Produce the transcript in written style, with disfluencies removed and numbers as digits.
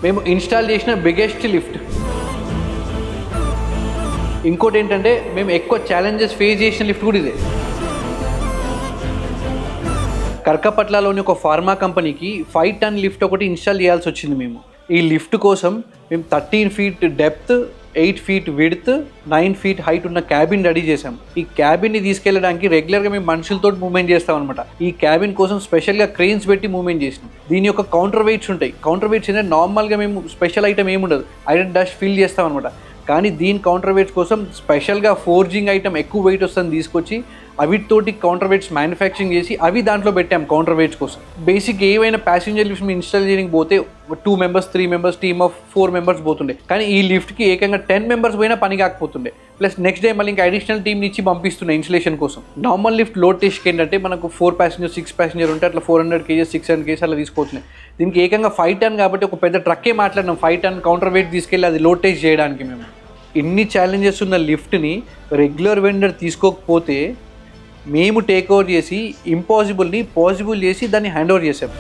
మేము ఇన్స్టాల్ చేసిన biggest lift. ఇంకోటి ఏంటంటే మేము ఎక్కువ ఛాలెంజెస్ ఫేస్ చేసిన లిఫ్ట్ కూడా ఇదే. కర్కపట్లలోని ఒక ఫార్మా కంపెనీకి 5 టన్ లిఫ్ట్ ఒకటి ఇన్స్టాల్ చేయాల్సి వచ్చింది. మేము ఈ లిఫ్ట్ కోసం మేము 13 feet depth, 8 feet width, 9 feet height ఉన్న క్యాబిన్ రెడీ చేసాం. ఈ క్యాబిన్ని తీసుకెళ్ళడానికి రెగ్యులర్గా మేము మనుషులతో మూవ్మెంట్ చేస్తాం అనమాట. ఈ క్యాబిన్ కోసం స్పెషల్గా క్రెయిన్స్ పెట్టి మూవ్మెంట్ చేసినాం. దీని యొక్క కౌంటర్ వెయిట్స్ ఉంటాయి. కౌంటర్ వెయిట్స్ ఏంటంటే నార్మల్గా మేము స్పెషల్ ఐటమ్ ఏముండదు, ఐరన్ డస్ట్ ఫిల్ చేస్తాం అనమాట. కానీ దీని కౌంటర్ వెయిట్స్ కోసం స్పెషల్గా ఫోర్జింగ్ ఐటమ్ ఎక్కువ వెయిట్ వస్తుంది తీసుకొచ్చి అవితోటి కౌంటర్ వెయిట్స్ మ్యానుఫ్యాక్చరింగ్ చేసి అవి దాంట్లో పెట్టాం కౌంటర్ వెయిట్స్ కోసం. బేసిక్ ఏవైనా ప్యాసింజర్ లిఫ్ట్స్ ఇన్స్టాల్ చేయడానికి పోతే 2 members 3 members team of 4 members పోతుండే. కానీ ఈ లిఫ్ట్కి ఏకంగా 10 మెంబర్స్ పోయినా పని కాకపోతుండే. ప్లస్ నెక్స్ట్ డే మళ్ళీ ఇంకా అడిషనల్ టీమ్ నుంచి పంపిస్తుండే ఇన్స్టలేషన్ కోసం. నార్మల్ లిఫ్ట్ లోడ్ టెస్ట్కి ఏంటంటే మనకు 4 ప్యాసింజర్ 6 ప్యాసింజర్ ఉంటే అట్లా 400 kgs 600 kgs అలా తీసుకోవచ్చున్నాయి. దీనికి ఏకంగా 5 టన్ కాబట్టి ఒక పెద్ద ట్రక్కే మాట్లాడినాం 5 టన్ కౌంటర్ వెయిట్ తీసుకెళ్ళి అది లోడ్ టెస్ట్ చేయడానికి. మేము ఇన్ని ఛాలెంజెస్ ఉన్న లిఫ్ట్ని రెగ్యులర్ వెండర్ తీసుకోకపోతే మేము టేక్ ఓవర్ చేసి ఇంపాసిబుల్ని పాసిబుల్ చేసి దాన్ని హ్యాండ్ ఓవర్ చేసాం.